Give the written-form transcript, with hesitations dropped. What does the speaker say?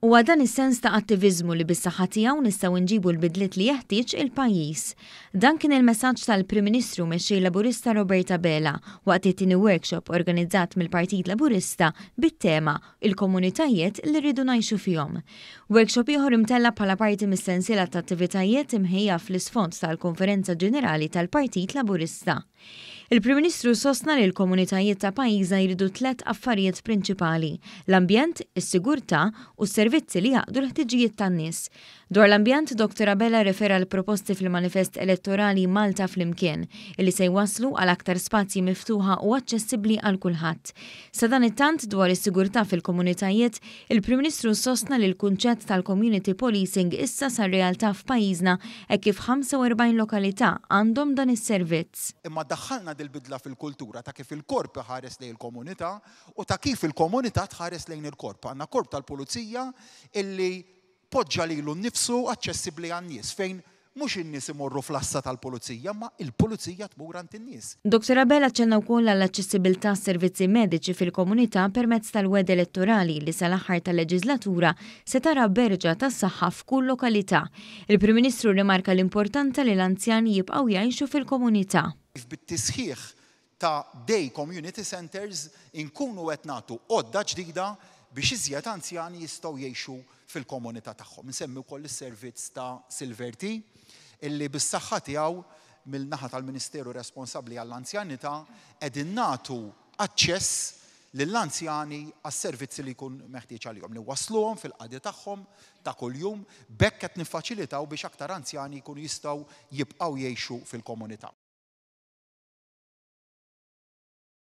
Huwa dan is-sens ta' attiviżmu li bis-saħħa tiegħu nistgħu nġibu l-bidliet li jeħtieġ il-pajjiż. Dan kien il-messaġġ tal-Prim Ministru mexxej Laburista Roberta Bela waqt it-tieni workshop organizzat mill-Partit Laburista bit-tema Il-komunitajiet li rridu ngħixu fihom. Workshop ieħor imtella bħala parti mis-sensiela ta' attivitajiet imħejja fl-isfond tal-Konferenza Ġenerali tal-Partit Laburista. Il-Prim Ministru sostna li l-komunitajiet ta' pajjiża jridu 3 affarijiet prinċipali: l-ambjent, is-sigurtà u s-servizzi li jaqdu l-ħtiġijiet tan-nies. Dwar l-ambjent, Dr. Bela refera l-proposti fil-Manifest Elettorali Malta flimkien illi se jwasslu għal aktar spazji miftuħa u aċċessibbli għal kulħadd. Sa dan it-tant dwar is-sigurtà fil-komunitajiet, il-Prim Ministru sostna li l-kunċett tal-community policing issa sar realtà f'pajjiżna hekk kif 45 lokalità għandhom dan is-servizz. Imma daħħalna dil-bidla fil-kultura ta' kif il-korp ħares lejn il-komunità u ta' kif il-komunità tħares lejn il-korp. Għandna korp tal-pulizija illi poġġa lilu nnifsu aċċessibbli għan-nies fejn mhux in-nies imorru fl-assa tal-pulizija, ma il-pulizija tmur għand in-nies. Dr. Bela ċenna wkoll għall-aċċessibilità servizzi mediċi fil-komunità permezz tal-wed elettorali li sal-aħħar tal-leġislatura se tara berġa tas-saħħa f'kull lokalità. Il-Prim Ministru rimarka l-importanza li l-anzjani jibqgħu jgħixu fil-komunità. Bit-tisħiħ ta' Day Community Centers inkunu qed nagħtu għodda ġdida biex iżjed anzjani jistgħu jgħixu fil-komunità tagħhom. Insemmi wkoll is-servizz ta' Silver Tea illi bis-saħħa tiegħu mill-naħa tal-Ministeru responsabbli għall-anzjanità qegħdin nagħtu aċċess lill-anzjani għas-servizzi li jkun meħtieġ għalihom li wasluhom fil-qagħdi tagħhom ta' kuljum b'hekk qed niffaċilitaw biex aktar anzjani jkunu jistgħu jibqgħu jgħixu fil-komunità.